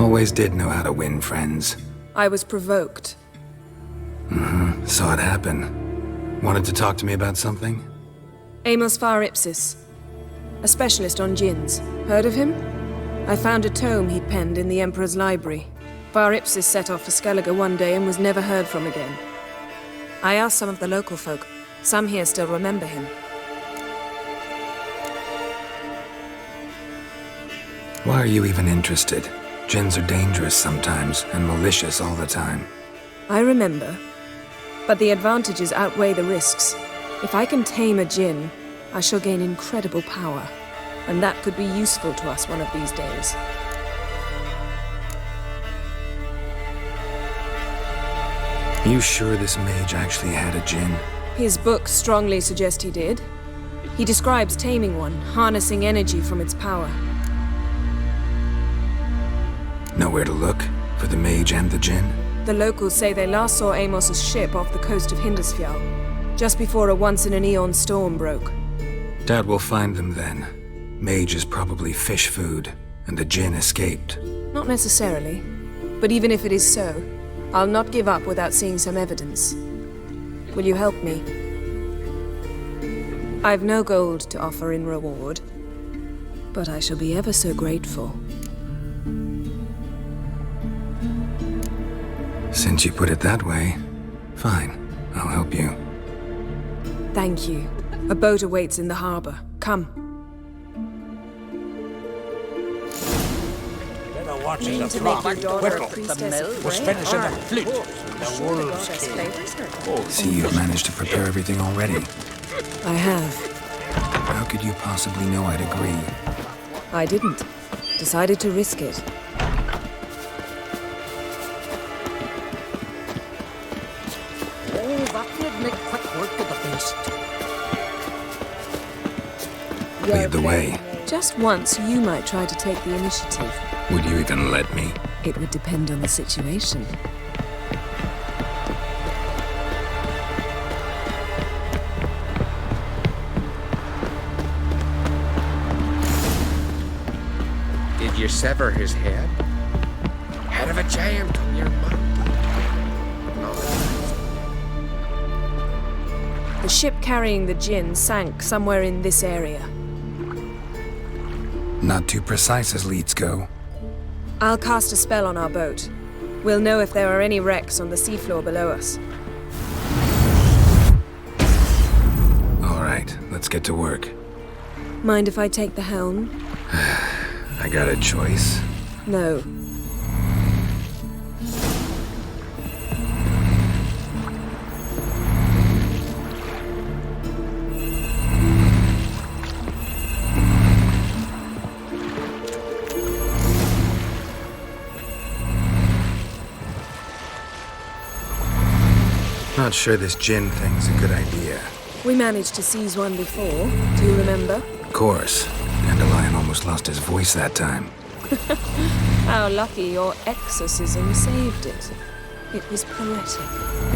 Always did know how to win friends. I was provoked. Saw it happen. Wanted to talk to me about something? Amos Far Ipsis. A specialist on djinns. Heard of him? I found a tome he'd penned in the Emperor's library. Far Ipsis set off for Skellige one day and was never heard from again. I asked some of the local folk. Some here still remember him. Why are you even interested? Djinns are dangerous sometimes, and malicious all the time. I remember. But the advantages outweigh the risks. If I can tame a djinn, I shall gain incredible power. And that could be useful to us one of these days. You sure this mage actually had a djinn? His books strongly suggest he did. He describes taming one, harnessing energy from its power. Nowhere to look for the mage and the djinn? The locals say they last saw Amos's ship off the coast of Hindisfjall, just before a once-in-an-eon storm broke. Doubt we'll find them then. Mage is probably fish food, and the djinn escaped. Not necessarily. But even if it is so, I'll not give up without seeing some evidence. Will you help me? I've no gold to offer in reward, but I shall be ever so grateful. Since you put it that way, fine. I'll help you. Thank you. A boat awaits in the harbor. Come. Watching the flock, the whittle, the mill, was finishing the flute, the wolves came. See, you've managed to prepare everything already. I have. How could you possibly know I'd agree? I didn't. Decided to risk it. Oh, that would make quick work of the feast. Lead the way. Just once, you might try to take the initiative. Would you even let me? It would depend on the situation. Did you sever his head? Head of a giant on your mind. The ship carrying the djinn sank somewhere in this area. Not too precise as leads go. I'll cast a spell on our boat. We'll know if there are any wrecks on the seafloor below us. All right, let's get to work. Mind if I take the helm? I got a choice. No. Not sure this djinn thing's a good idea. We managed to seize one before. Do you remember? Of course. Dandelion almost lost his voice that time. How lucky your exorcism saved it. It was poetic.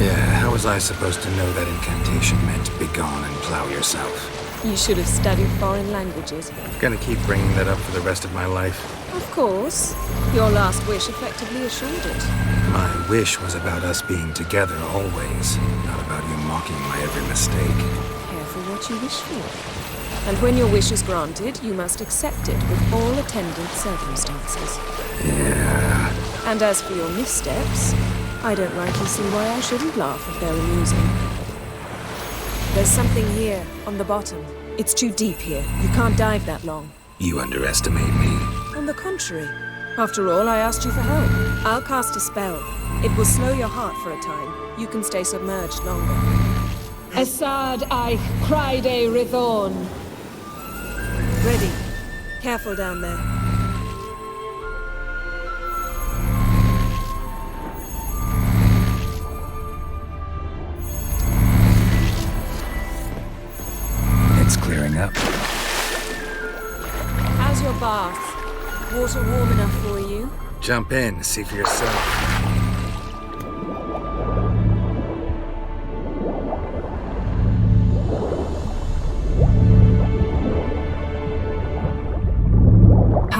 Yeah, how was I supposed to know that incantation meant begone and plow yourself? You should have studied foreign languages. Gonna keep bringing that up for the rest of my life. Of course. Your last wish effectively assured it. My wish was about us being together always, not about you mocking my every mistake. Careful what you wish for. And when your wish is granted, you must accept it with all attendant circumstances. Yeah. And as for your missteps, I don't rightly see why I shouldn't laugh if they're amusing. There's something here, on the bottom. It's too deep here. You can't dive that long. You underestimate me. On the contrary. After all, I asked you for help. I'll cast a spell. It will slow your heart for a time. You can stay submerged longer. Assad I Cried Rithorn. Ready. Careful down there. It's clearing up. How's your bath? Water warm enough for you? Jump in, see for yourself.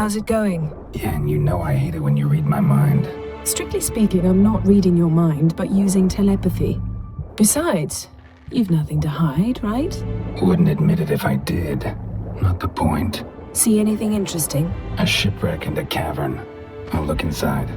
How's it going? Yeah, and you know I hate it when you read my mind. Strictly speaking, I'm not reading your mind, but using telepathy. Besides, you've nothing to hide, right? Wouldn't admit it if I did. Not the point. See anything interesting? A shipwreck and a cavern. I'll look inside.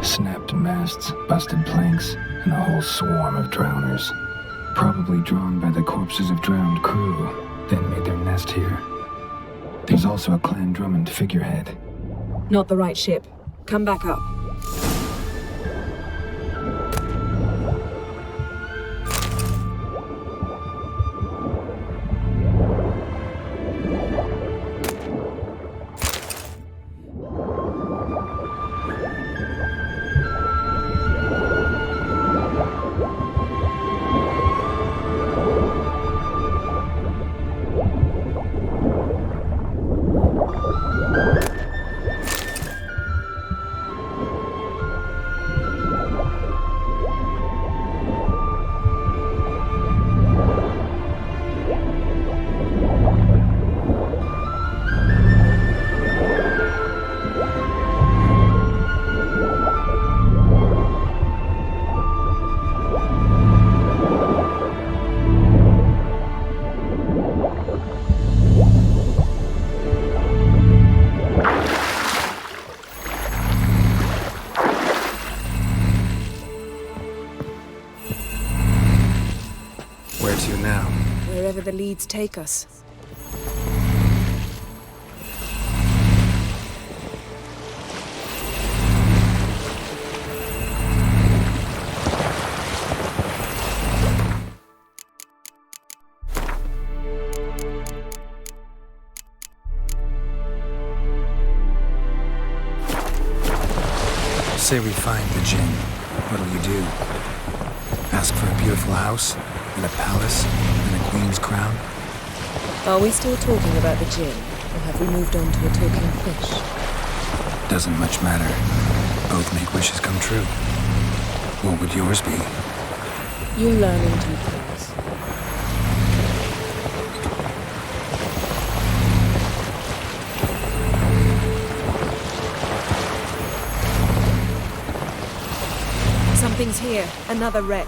Snapped masts, busted planks, and a whole swarm of drowners. Probably drawn by the corpses of drowned crew, then made their nest here. There's also a Clan Drummond figurehead. Not the right ship. Come back up. Where to now? Wherever the leads take us. Say we find the Jinn. What'll you do? Ask for a beautiful house? And a palace? And a queen's crown? Are we still talking about the Jinn? Or have we moved on to a talking fish? Doesn't much matter. Both make wishes come true. What would yours be? You learn in due course. Something's here. Another wreck.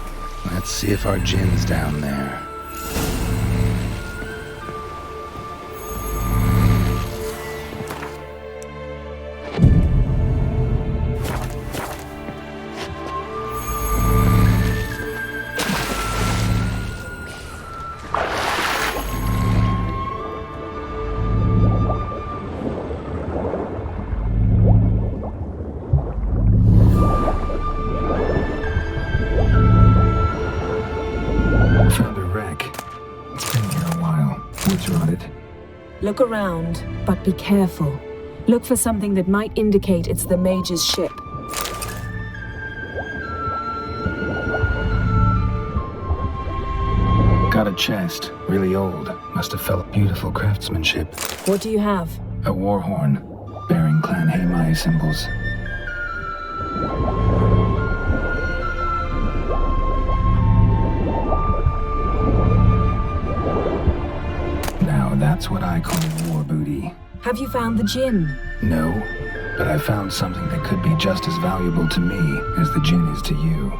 Let's see if our Jinn's down there. Look around, but be careful. Look for something that might indicate it's the Mage's ship. Got a chest, really old. Must have felt beautiful craftsmanship. What do you have? A war horn, bearing Clan Hamai symbols. That's what I call war booty. Have you found the Jinn? No, but I found something that could be just as valuable to me as the Jinn is to you.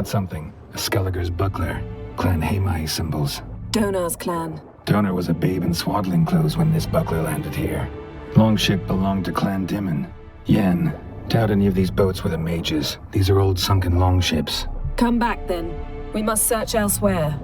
something. A Skelliger's buckler. Clan Haemai symbols. Donar's clan. Donar was a babe in swaddling clothes when this buckler landed here. Longship belonged to Clan Dimon. Yen, doubt any of these boats were the mages. These are old sunken longships. Come back then. We must search elsewhere.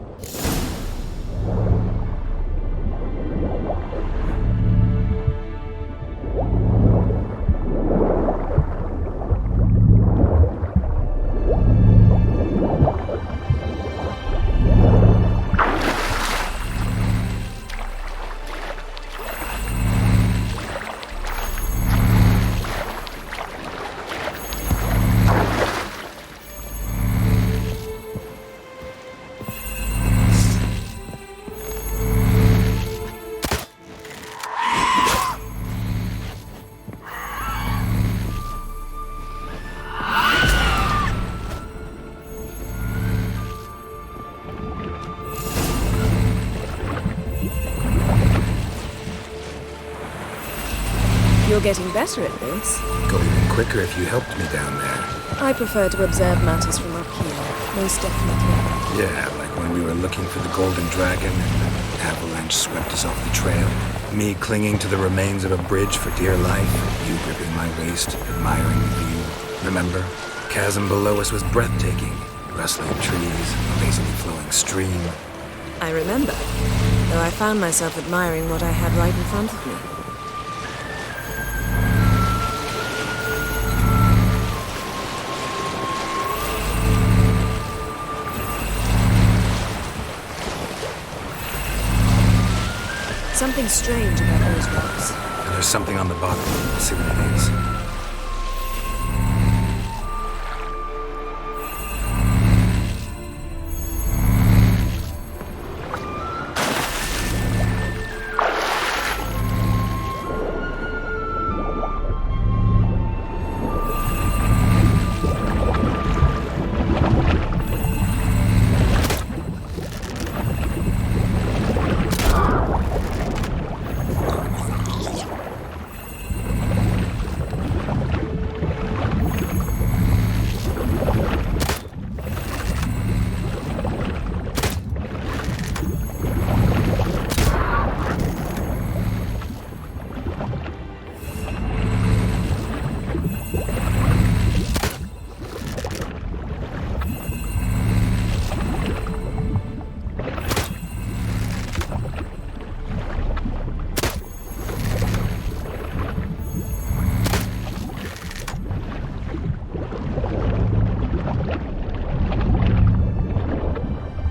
You're getting better at this. Go even quicker if you helped me down there. I prefer to observe matters from up here, most definitely. Yeah, like when we were looking for the Golden Dragon and the avalanche swept us off the trail. Me clinging to the remains of a bridge for dear life. You gripping my waist, admiring the view. Remember? Chasm below us was breathtaking. Rustling trees, a lazily flowing stream. I remember, though I found myself admiring what I had right in front of me. Something strange about those rocks. And there's something on the bottom. Let's see what it is.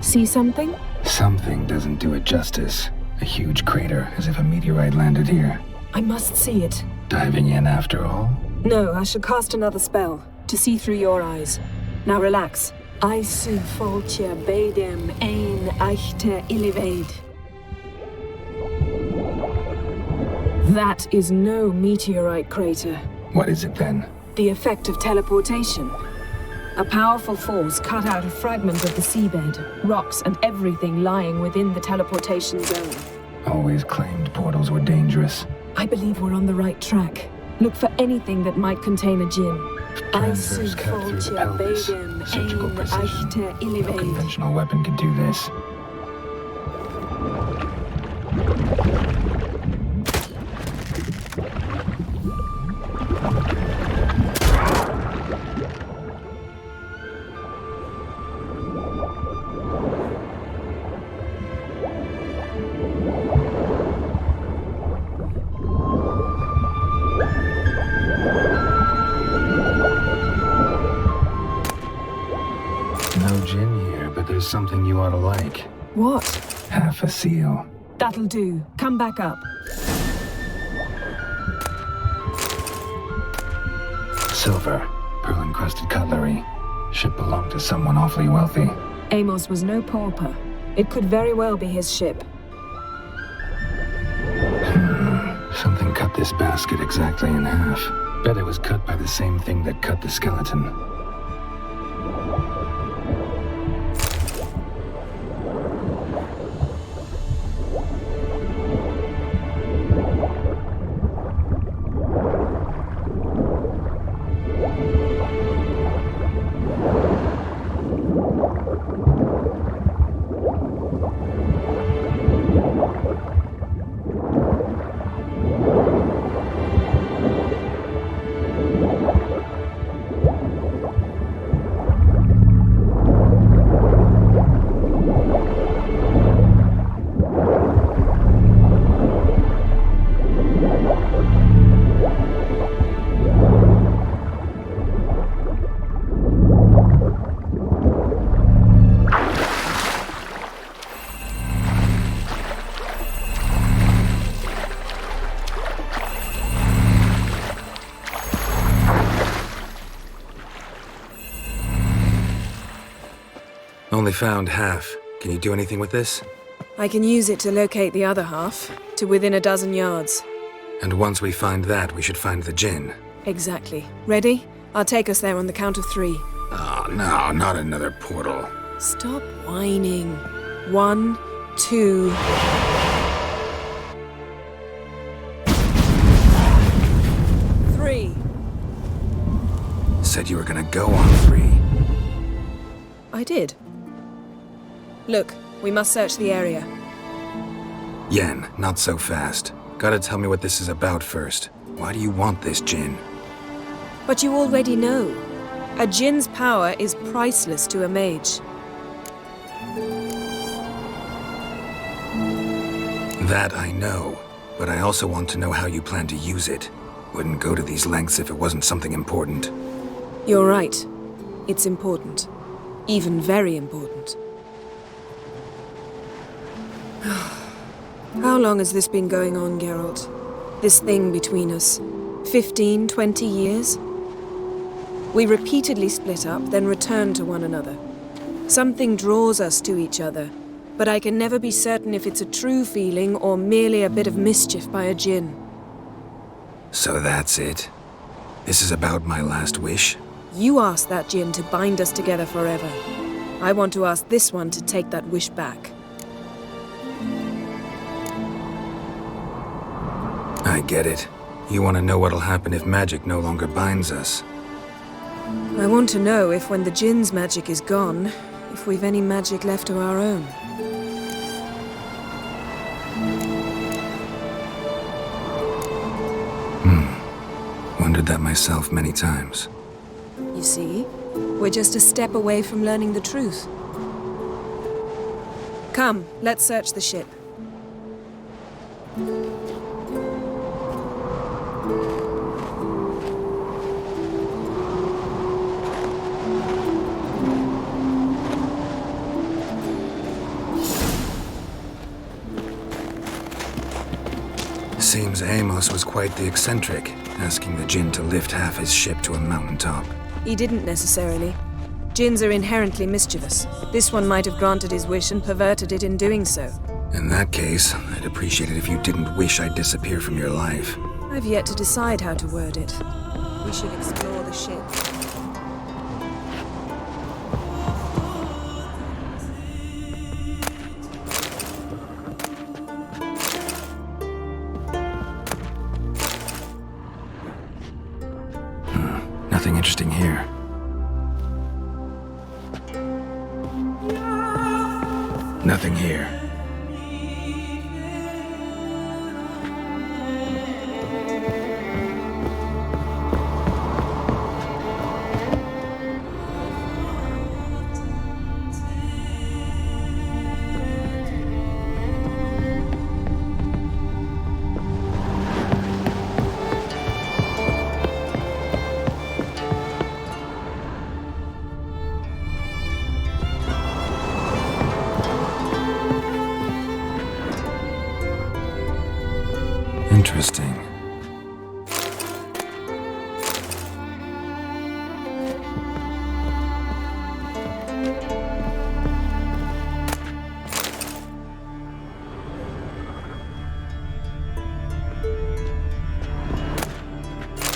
See something? Something doesn't do it justice. A huge crater, as if a meteorite landed here. I must see it. Diving in after all? No, I should cast another spell, to see through your eyes. Now relax. Eisen foltje bedem ein echte illivaid. That is no meteorite crater. What is it then? The effect of teleportation. A powerful force cut out a fragment of the seabed, rocks and everything lying within the teleportation zone. Always claimed portals were dangerous. I believe we're on the right track. Look for anything that might contain a djinn. Transverse cut through the pelvis. Surgical precision. No conventional weapon could do this. No djinn here, but there's something you ought to like. What? Half a seal. That'll do. Come back up. Silver. Pearl-encrusted cutlery. Ship belonged to someone awfully wealthy. Amos was no pauper. It could very well be his ship. Something cut this basket exactly in half. Bet it was cut by the same thing that cut the skeleton. only found half. Can you do anything with this? I can use it to locate the other half, to within a dozen yards. And once we find that, we should find the Jinn. Exactly. Ready? I'll take us there on the count of 3. Oh, no, not another portal. Stop whining. 1, 2... Said you were gonna go on 3. I did. Look, we must search the area. Yen, not so fast. Gotta tell me what this is about first. Why do you want this Jinn? But you already know. A Jinn's power is priceless to a mage. That I know, but I also want to know how you plan to use it. Wouldn't go to these lengths if it wasn't something important. You're right. It's important. Even very important. How long has this been going on, Geralt? This thing between us? 15, 20 years? We repeatedly split up, then return to one another. Something draws us to each other, but I can never be certain if it's a true feeling or merely a bit of mischief by a Jinn. So that's it? This is about my last wish? You asked that Jinn to bind us together forever. I want to ask this one to take that wish back. I get it. You want to know what'll happen if magic no longer binds us. I want to know if when the Jinn's magic is gone, if we've any magic left of our own. Wondered that myself many times. You see, we're just a step away from learning the truth. Come, let's search the ship. Seems Amos was quite the eccentric, asking the Jinn to lift half his ship to a mountaintop. He didn't necessarily. Jinns are inherently mischievous. This one might have granted his wish and perverted it in doing so. In that case, I'd appreciate it if you didn't wish I'd disappear from your life. I've yet to decide how to word it. We should explore the ship. Nothing interesting here. Nothing here. Interesting.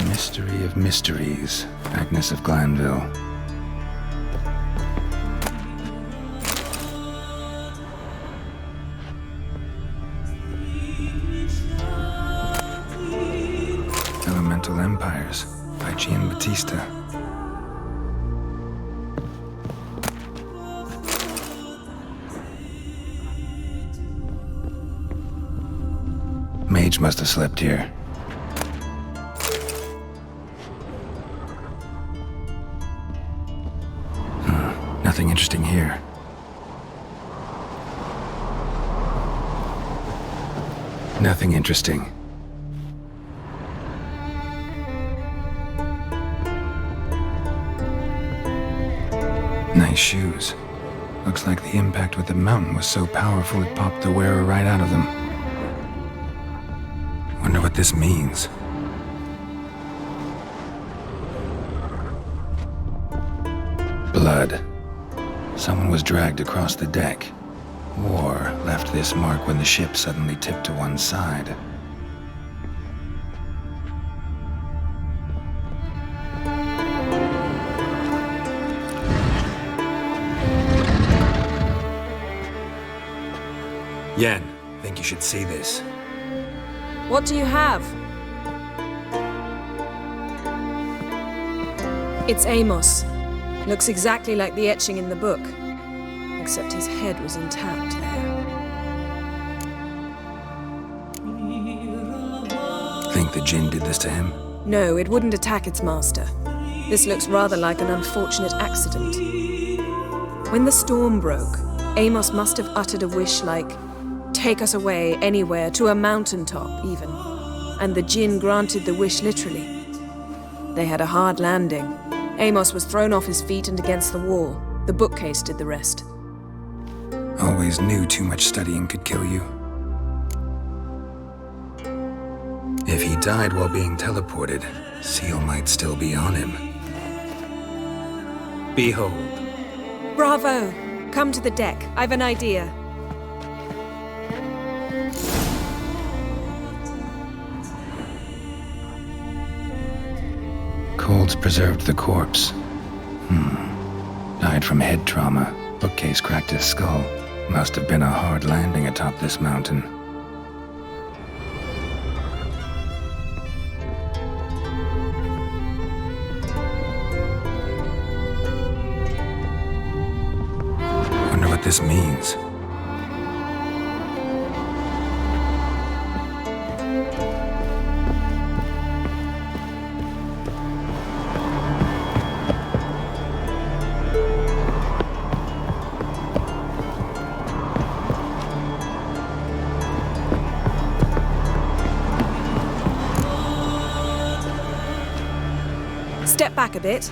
Mystery of mysteries, Agnes of Glanville. Elemental Empires by Gian Battista. Mage must have slept here. Nothing interesting here. Nothing interesting. Nice shoes. Looks like the impact with the mountain was so powerful it popped the wearer right out of them. Wonder what this means. Blood. Someone was dragged across the deck. War left this mark when the ship suddenly tipped to one side. Yen, think you should see this. What do you have? It's Amos. Looks exactly like the etching in the book. Except his head was intact there. Think the Jinn did this to him? No, it wouldn't attack its master. This looks rather like an unfortunate accident. When the storm broke, Amos must have uttered a wish like, "Take us away, anywhere, to a mountaintop, even." And the Jinn granted the wish literally. They had a hard landing. Amos was thrown off his feet and against the wall. The bookcase did the rest. Always knew too much studying could kill you. If he died while being teleported, Seal might still be on him. Behold. Bravo! Come to the deck. I've an idea. Colds preserved the corpse. Died from head trauma. Bookcase cracked his skull. Must have been a hard landing atop this mountain. Wonder what this means. Step back a bit.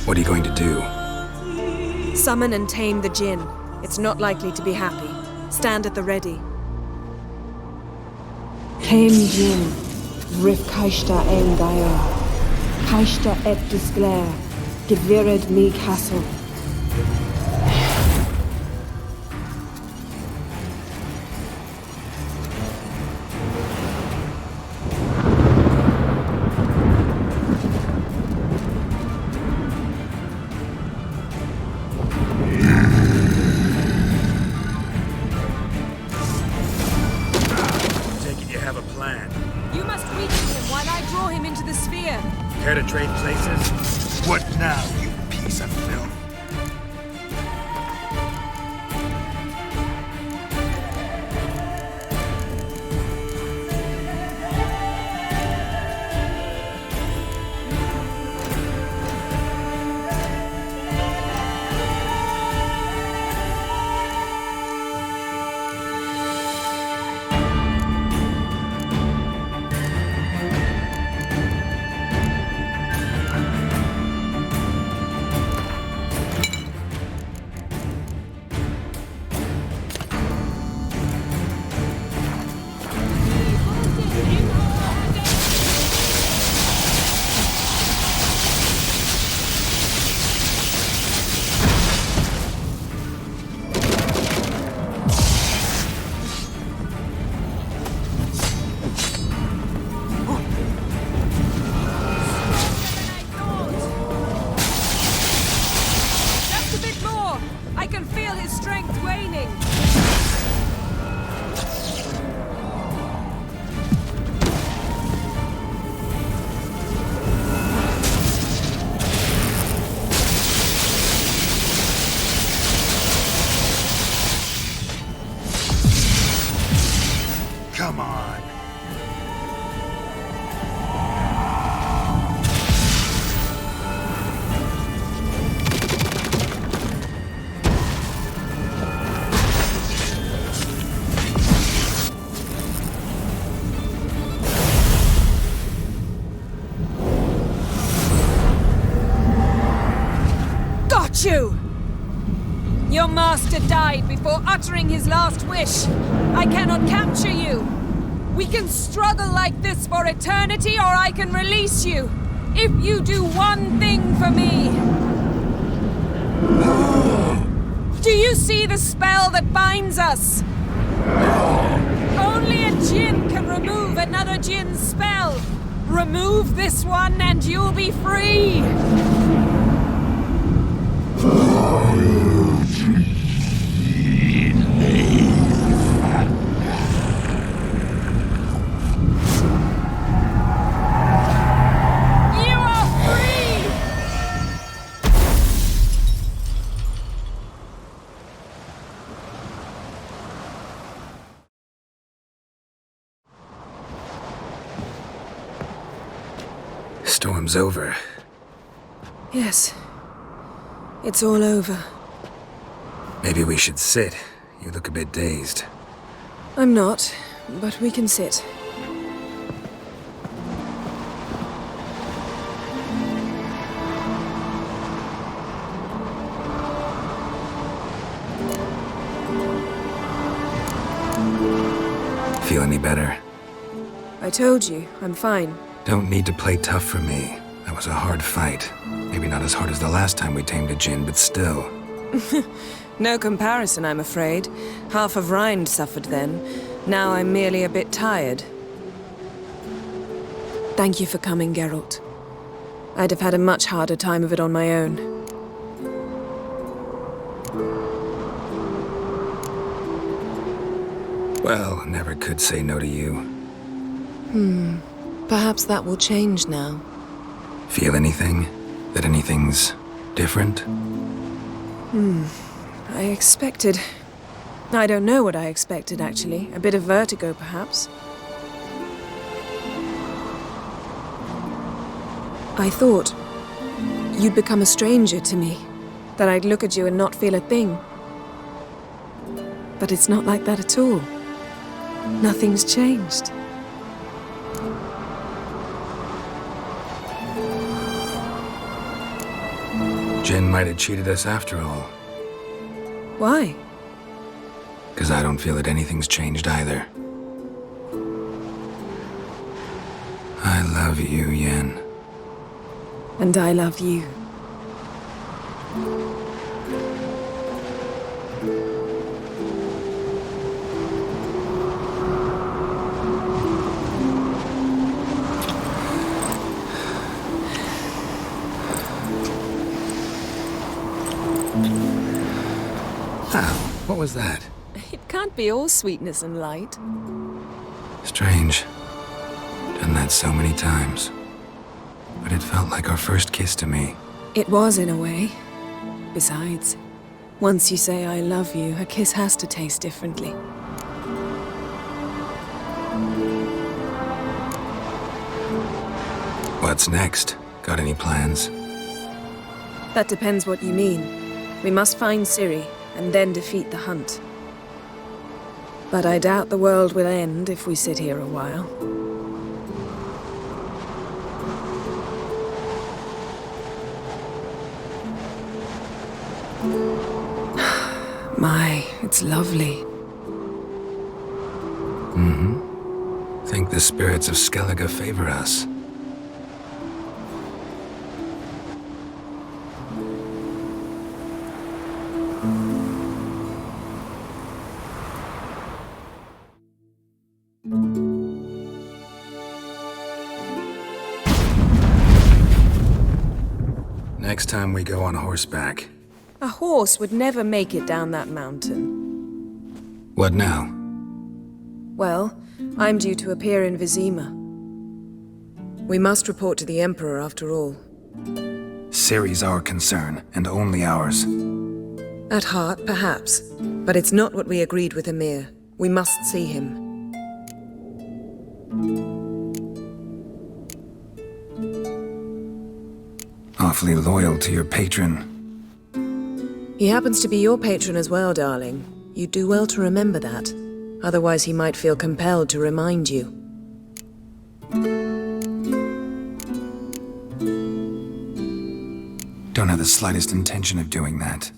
What are you going to do? Summon and tame the Jinn. It's not likely to be happy. Stand at the ready. Tame Jinn, Rif Kaishta Engaya, Kaishta et Disglair, Gevired me Castle. You must weaken him while I draw him into the sphere. Care to trade places? What now, you piece of filth? Come on. Got you! Your master died before uttering his last wish. I cannot capture you. We can struggle like this for eternity, or I can release you. If you do one thing for me. Do you see the spell that binds us? Only a djinn can remove another djinn's spell. Remove this one and you'll be free. Storm's over. Yes. It's all over. Maybe we should sit. You look a bit dazed. I'm not, but we can sit. Feel any better? I told you, I'm fine. Don't need to play tough for me. That was a hard fight. Maybe not as hard as the last time we tamed a djinn, but still. No comparison, I'm afraid. Half of Rind suffered then. Now I'm merely a bit tired. Thank you for coming, Geralt. I'd have had a much harder time of it on my own. Well, never could say no to you. Perhaps that will change now. Feel anything? That anything's different? I expected... I don't know what I expected, actually. A bit of vertigo, perhaps. I thought you'd become a stranger to me. That I'd look at you and not feel a thing. But it's not like that at all. Nothing's changed. Jinn might have cheated us after all. Why? 'Cause I don't feel that anything's changed either. I love you, Yen. And I love you. What was that? It can't be all sweetness and light. Strange. Done that so many times. But it felt like our first kiss to me. It was, in a way. Besides, once you say I love you, a kiss has to taste differently. What's next? Got any plans? That depends what you mean. We must find Ciri, and then defeat the hunt. But I doubt the world will end if we sit here a while. My, it's lovely. Think the spirits of Skellige favor us. Next time we go on horseback. A horse would never make it down that mountain. What now? Well, I'm due to appear in Vizima. We must report to the Emperor after all. Ciri's our concern, and only ours. At heart, perhaps. But it's not what we agreed with Emir. We must see him. Awfully loyal to your patron. He happens to be your patron as well, darling. You'd do well to remember that. Otherwise he might feel compelled to remind you. Don't have the slightest intention of doing that.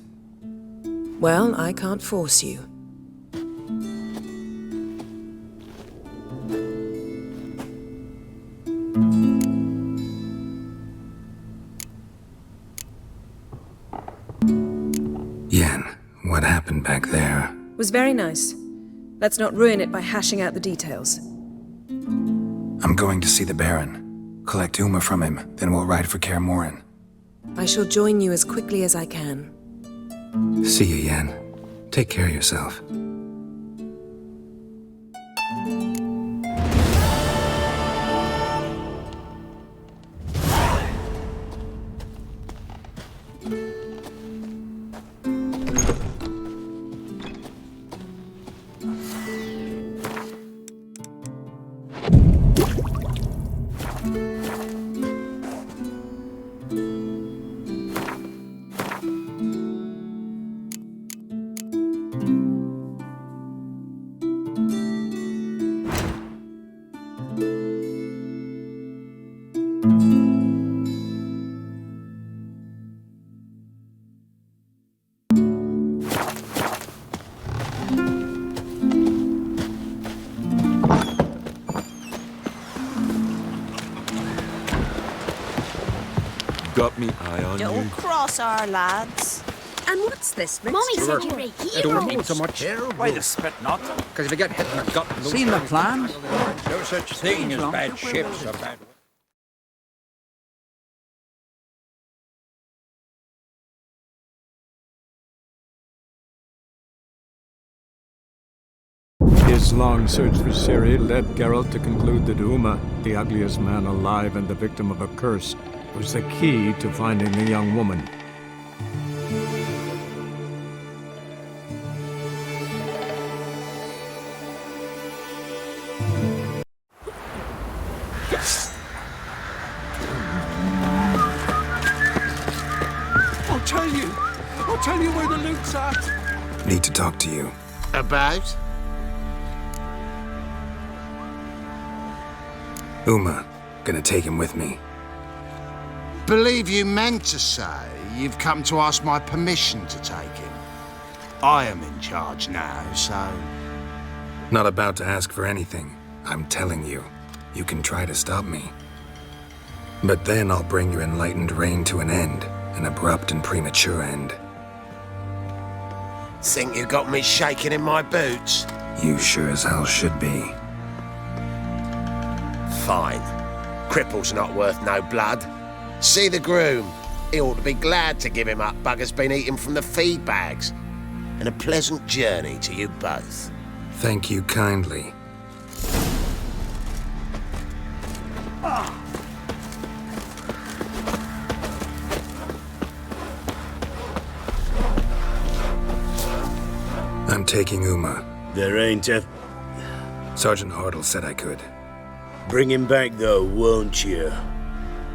Well, I can't force you. happened back there. Was very nice. Let's not ruin it by hashing out the details. I'm going to see the Baron. Collect Uma from him, then we'll ride for Kaer Morhen. I shall join you as quickly as I can. See you, Yen. Take care of yourself. Got me eye on Don't you. cross our lads. And what's this, Rex? Mommy said Sure. you were a I hero. don't need so much. Why the spit not? Because if you get hit in the gut... Seen the plans? No such thing as bad ships or bad... His long search for Ciri led Geralt to conclude that Uma, the ugliest man alive and the victim of a curse, was the key to finding the young woman. I'll tell you where the loot's at. Need to talk to you. About? Uma. Gonna take him with me. Believe you meant to say you've come to ask my permission to take him. I am in charge now, so... Not about to ask for anything. I'm telling you. You can try to stop me. But then I'll bring your enlightened reign to an end. An abrupt and premature end. Think you got me shaking in my boots? You sure as hell should be. Fine. Cripple's not worth no blood. See the groom. He ought to be glad to give him up. Bugger's been eating from the feed bags. And a pleasant journey to you both. Thank you kindly. I'm taking Uma. There ain't a... Sergeant Hartle said I could. Bring him back though, won't you?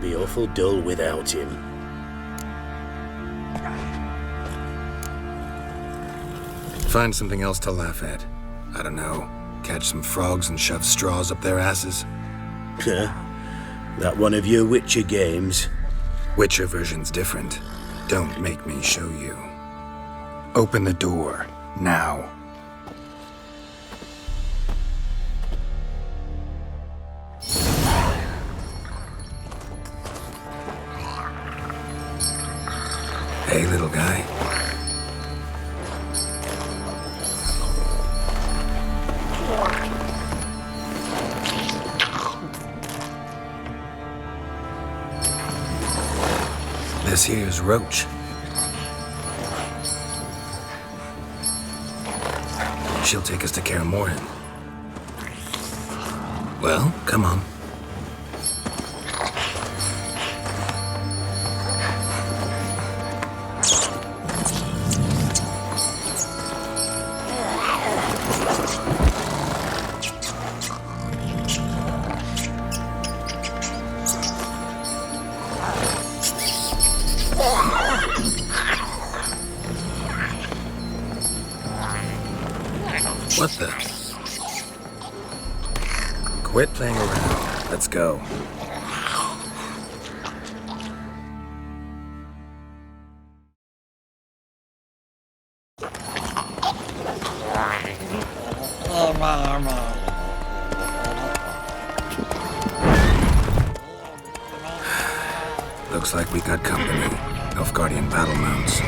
Be awful dull without him. Find something else to laugh at. I don't know. Catch some frogs and shove straws up their asses. Huh? That one of your Witcher games? Witcher version's different. Don't make me show you. Open the door. Now. Hey, little guy. This here's Roach. She'll take us to Kaer Morhen. Well, come on. What the? Quit playing around. Let's go. Looks like we got company. Nilfgaardian battle mounts.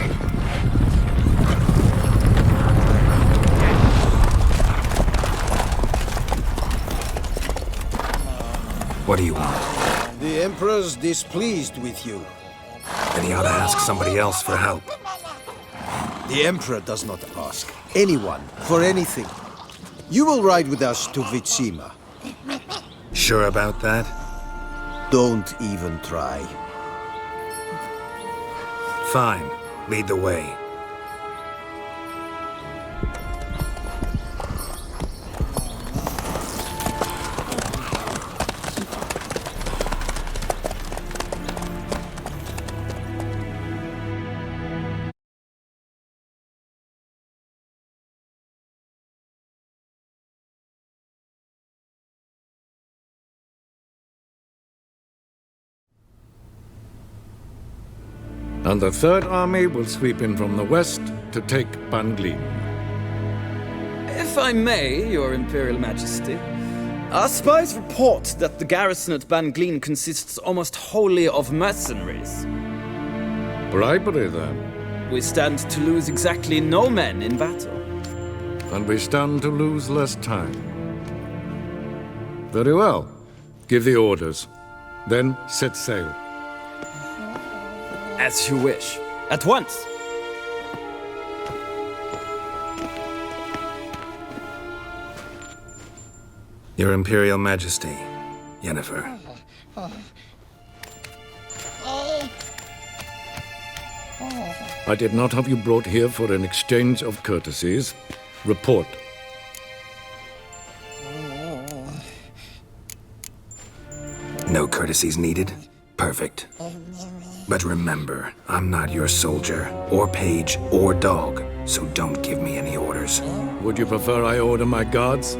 What do you want? The Emperor's displeased with you. Then he ought to ask somebody else for help. The Emperor does not ask anyone for anything. You will ride with us to Vitsima. Sure about that? Don't even try. Fine. Lead the way. And the Third Army will sweep in from the west to take Banglin. If I may, Your Imperial Majesty, our spies report that the garrison at Banglin consists almost wholly of mercenaries. Bribery, then? We stand to lose exactly no men in battle. And we stand to lose less time. Very well. Give the orders. Then set sail. As you wish. At once! Your Imperial Majesty, Yennefer. I did not have you brought here for an exchange of courtesies. Report. No courtesies needed? Perfect. But remember, I'm not your soldier, or page, or dog, so don't give me any orders. Would you prefer I order my guards?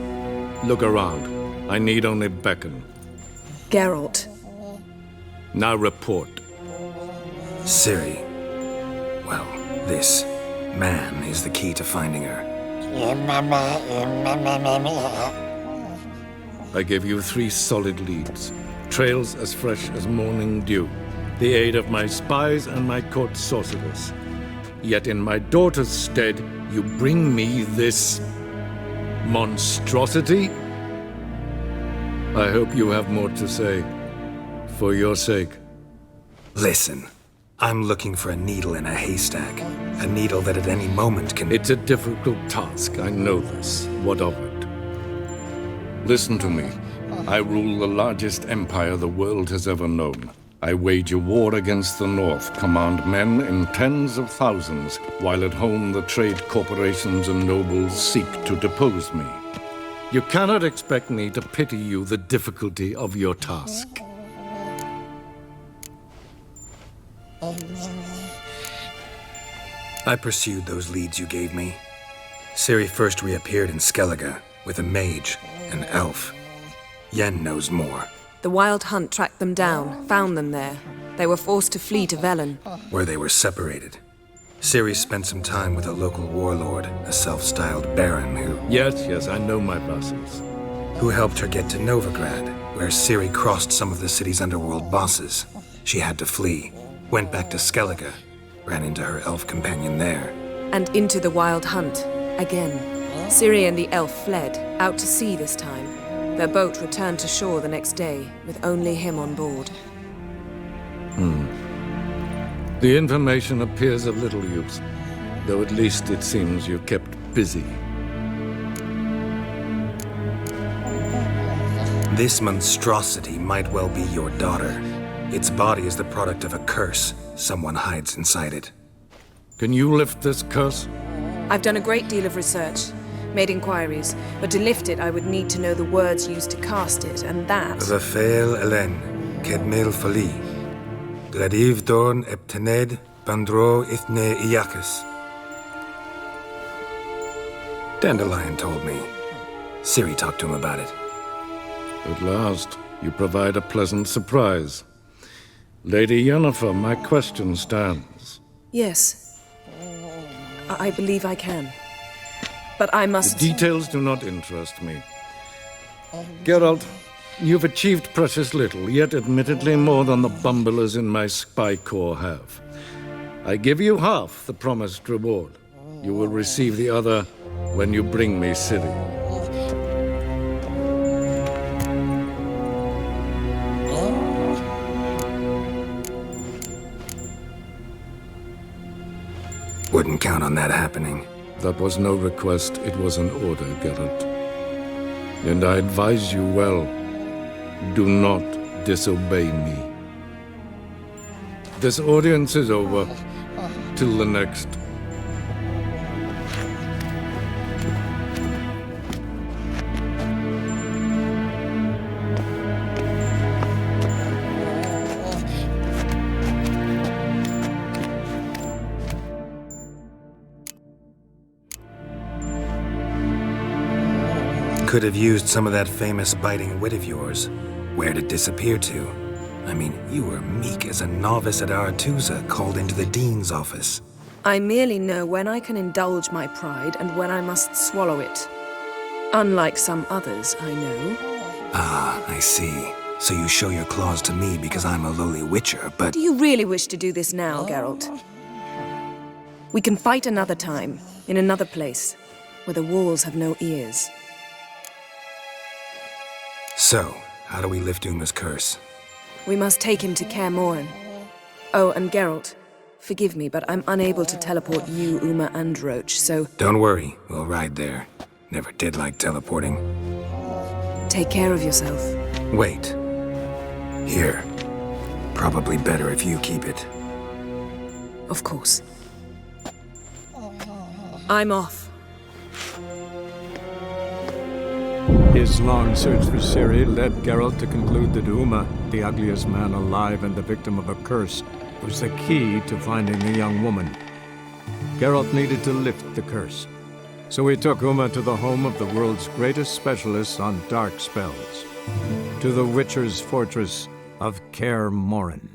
Look around. I need only beckon. Geralt. Now report. Ciri. Well, this man is the key to finding her. I gave you 3 solid leads. Trails as fresh as morning dew. The aid of my spies and my court sorcerers. Yet in my daughter's stead, you bring me this monstrosity? I hope you have more to say. For your sake. Listen, I'm looking for a needle in a haystack. A needle that at any moment can... It's a difficult task, I know this. What of it? Listen to me. I rule the largest empire the world has ever known. I wage a war against the North, command men in tens of thousands, while at home the trade corporations and nobles seek to depose me. You cannot expect me to pity you the difficulty of your task. I pursued those leads you gave me. Ciri first reappeared in Skellige with a mage, an elf. Yen knows more. The Wild Hunt tracked them down, found them there. They were forced to flee to Velen. Where they were separated. Ciri spent some time with a local warlord, a self-styled baron who... Yes, I know my vassals. Who helped her get to Novigrad, where Ciri crossed some of the city's underworld bosses. She had to flee, went back to Skellige, ran into her elf companion there. And into the Wild Hunt, again. Ciri and the elf fled, out to sea this time. Their boat returned to shore the next day, with only him on board. The information appears of little use, though at least it seems you kept busy. This monstrosity might well be your daughter. Its body is the product of a curse. Someone hides inside it. Can you lift this curse? I've done a great deal of research, made inquiries, but to lift it I would need to know the words used to cast it, and that... Rafael Elen, Kedmel Fali, Gladiv Dorn Eptened, Bandro Ithne Iakis. Dandelion told me. Ciri talked to him about it. At last, you provide a pleasant surprise. Lady Yennefer, my question stands. Yes. I believe I can. But I must... The details do not interest me. Geralt, you've achieved precious little, yet admittedly more than the bumblers in my spy corps have. I give you half the promised reward. You will receive the other when you bring me Ciri. can count on that happening. That was no request, it was an order, Geralt. And I advise you well, do not disobey me. This audience is over. Till the next. Could have used some of that famous biting wit of yours. Where'd it disappear to? I mean, you were meek as a novice at Aretusa called into the Dean's office. I merely know when I can indulge my pride and when I must swallow it. Unlike some others, I know. Ah, I see. So you show your claws to me because I'm a lowly witcher, but... Do you really wish to do this now, Geralt? We can fight another time, in another place, where the walls have no ears. So, how do we lift Uma's curse? We must take him to Kaer Morhen. Oh, and Geralt, forgive me, but I'm unable to teleport you, Uma, and Roach, so... Don't worry, we'll ride there. Never did like teleporting. Take care of yourself. Wait. Here. Probably better if you keep it. Of course. I'm off. His long search for Ciri led Geralt to conclude that Uma, the ugliest man alive and the victim of a curse, was the key to finding the young woman. Geralt needed to lift the curse, so he took Uma to the home of the world's greatest specialist on dark spells, to the Witcher's fortress of Kaer Morhen.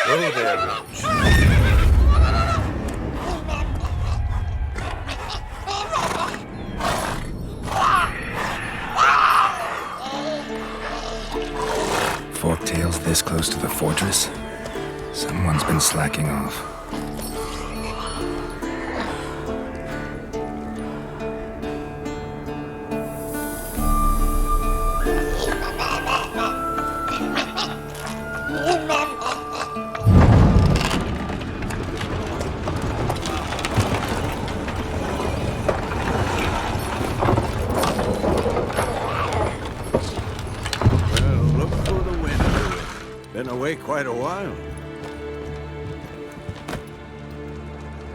Hello there, Roach. Forktails this close to the fortress? Someone's been slacking off. Quite a while.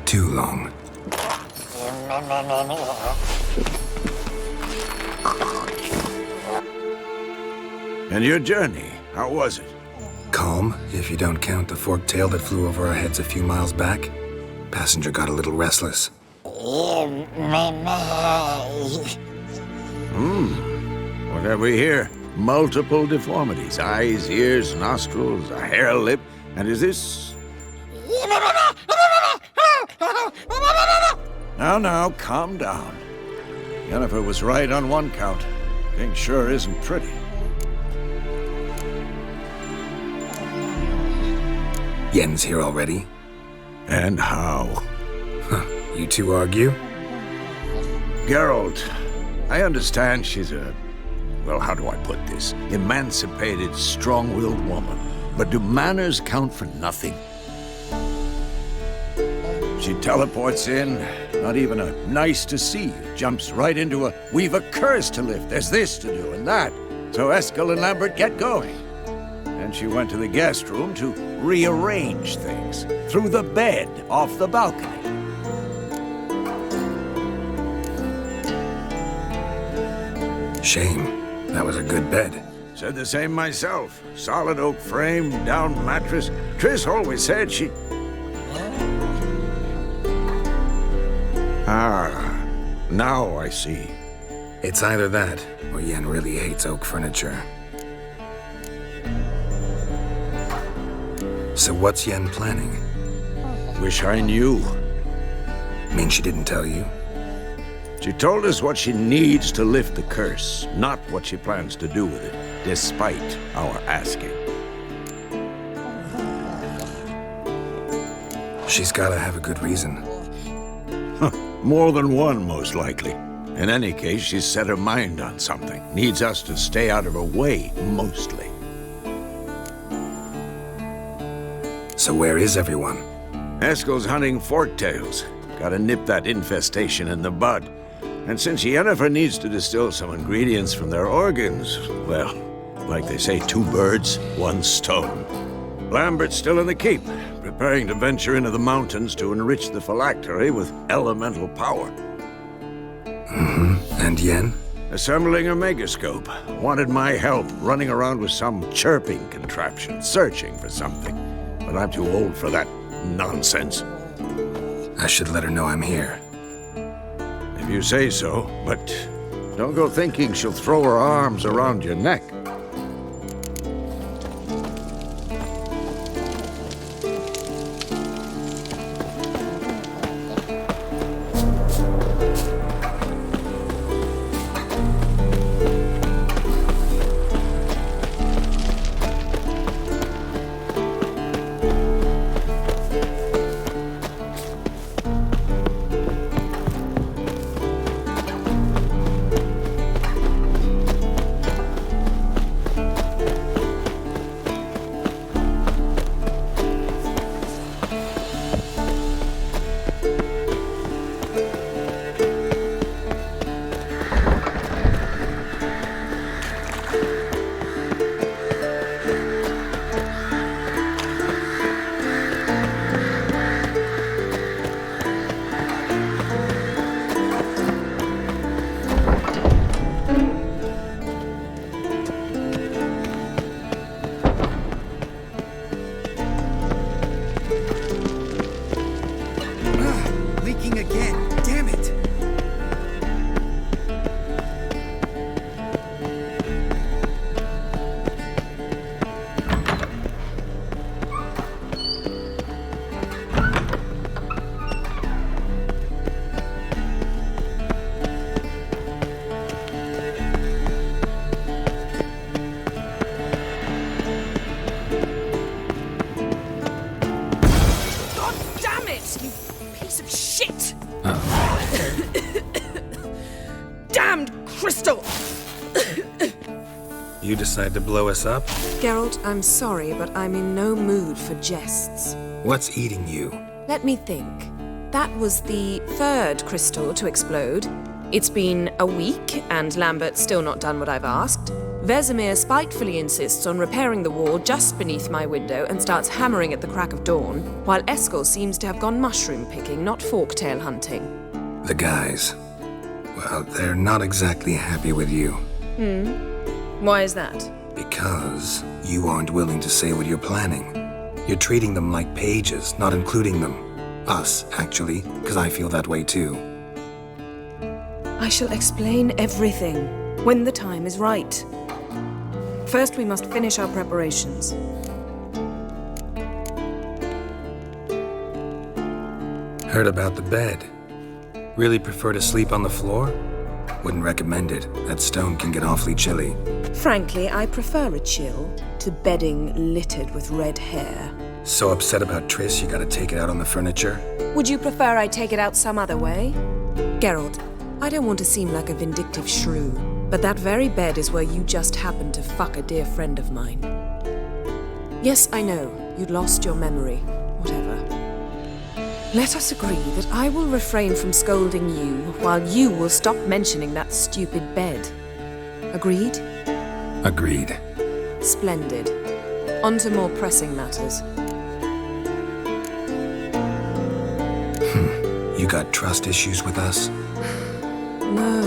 Too long. And your journey, how was it? Calm, if you don't count the forktail that flew over our heads a few miles back. Passenger got a little restless. What have we here? Multiple deformities. Eyes, ears, nostrils, a hair lip. And is this... Now, calm down. Yennefer was right on one count. Thing sure isn't pretty. Yen's here already? And how? Huh. You two argue? Geralt, I understand she's a... well, how do I put this? Emancipated, strong-willed woman. But do manners count for nothing? She teleports in, not even a nice to see, jumps right into a, we've a curse to lift, there's this to do and that. So Eskel and Lambert get going. And she went to the guest room to rearrange things, through the bed, off the balcony. Shame. That was a good bed. Said the same myself. Solid oak frame, down mattress. Triss always said she... Ah, now I see. It's either that, or Yen really hates oak furniture. So what's Yen planning? Wish I knew. Mean she didn't tell you? She told us what she needs to lift the curse, not what she plans to do with it, despite our asking. She's gotta have a good reason. More than one, most likely. In any case, she's set her mind on something. Needs us to stay out of her way, mostly. So where is everyone? Eskel's hunting forktails. Gotta nip that infestation in the bud. And since Yennefer needs to distill some ingredients from their organs, well, like they say, 2 birds, 1 stone. Lambert's still in the keep, preparing to venture into the mountains to enrich the phylactery with elemental power. And Yen? Assembling a megascope. Wanted my help running around with some chirping contraption, searching for something. But I'm too old for that nonsense. I should let her know I'm here. If you say so, but don't go thinking she'll throw her arms around your neck. You decide to blow us up? Geralt, I'm sorry, but I'm in no mood for jests. What's eating you? Let me think. That was the 3rd crystal to explode. It's been a week, and Lambert's still not done what I've asked. Vesemir spitefully insists on repairing the wall just beneath my window and starts hammering at the crack of dawn, while Eskel seems to have gone mushroom picking, not forktail hunting. The guys. Well, they're not exactly happy with you. Why is that? Because you aren't willing to say what you're planning. You're treating them like pages, not including them. Us, actually, because I feel that way too. I shall explain everything when the time is right. First, we must finish our preparations. Heard about the bed. Really prefer to sleep on the floor? Wouldn't recommend it. That stone can get awfully chilly. Frankly, I prefer a chill to bedding littered with red hair. So upset about Triss, you gotta take it out on the furniture? Would you prefer I take it out some other way? Geralt, I don't want to seem like a vindictive shrew, but that very bed is where you just happened to fuck a dear friend of mine. Yes, I know, you'd lost your memory. Whatever. Let us agree that I will refrain from scolding you, while you will stop mentioning that stupid bed. Agreed? Agreed. Splendid. On to more pressing matters. You got trust issues with us? No.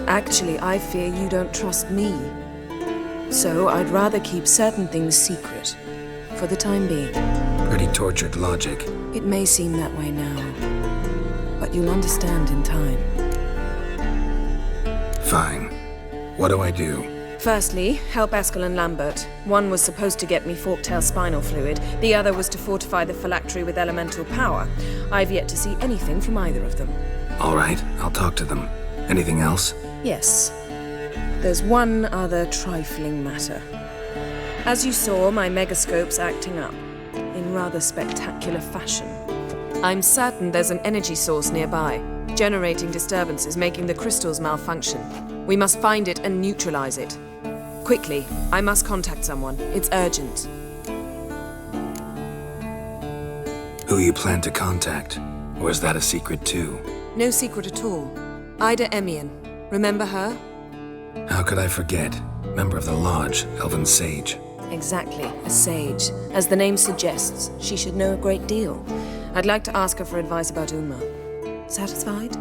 Actually, I fear you don't trust me. So I'd rather keep certain things secret, for the time being. Pretty tortured logic. It may seem that way now, but you'll understand in time. Fine. What do I do? Firstly, help Eskel and Lambert. One was supposed to get me forktail spinal fluid, the other was to fortify the phylactery with elemental power. I've yet to see anything from either of them. All right, I'll talk to them. Anything else? Yes. There's one other trifling matter. As you saw, my megascope's acting up, in rather spectacular fashion. I'm certain there's an energy source nearby, generating disturbances, making the crystals malfunction. We must find it and neutralize it. Quickly, I must contact someone. It's urgent. Who you plan to contact? Or is that a secret too? No secret at all. Ida Emian. Remember her? How could I forget? Member of the Lodge, Elven Sage. Exactly, a sage. As the name suggests, she should know a great deal. I'd like to ask her for advice about Uma. Satisfied?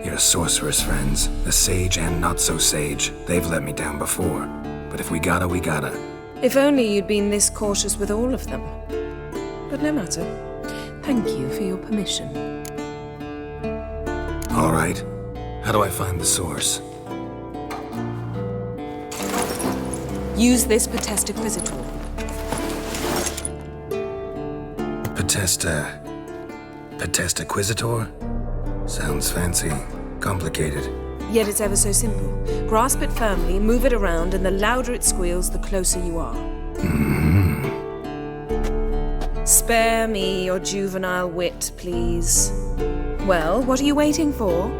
Your sorceress friends, the sage and not-so-sage, they've let me down before. But if we gotta, we gotta. If only you'd been this cautious with all of them. But no matter. Thank you for your permission. All right. How do I find the source? Use this Potesta Quisitor. Potesta Quisitor? Sounds fancy. Complicated. Yet it's ever so simple. Grasp it firmly, move it around, and the louder it squeals, the closer you are. Spare me your juvenile wit, please. Well, what are you waiting for?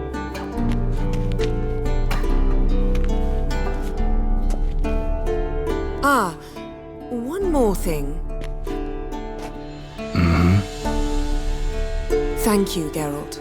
Ah, one more thing. Thank you, Geralt.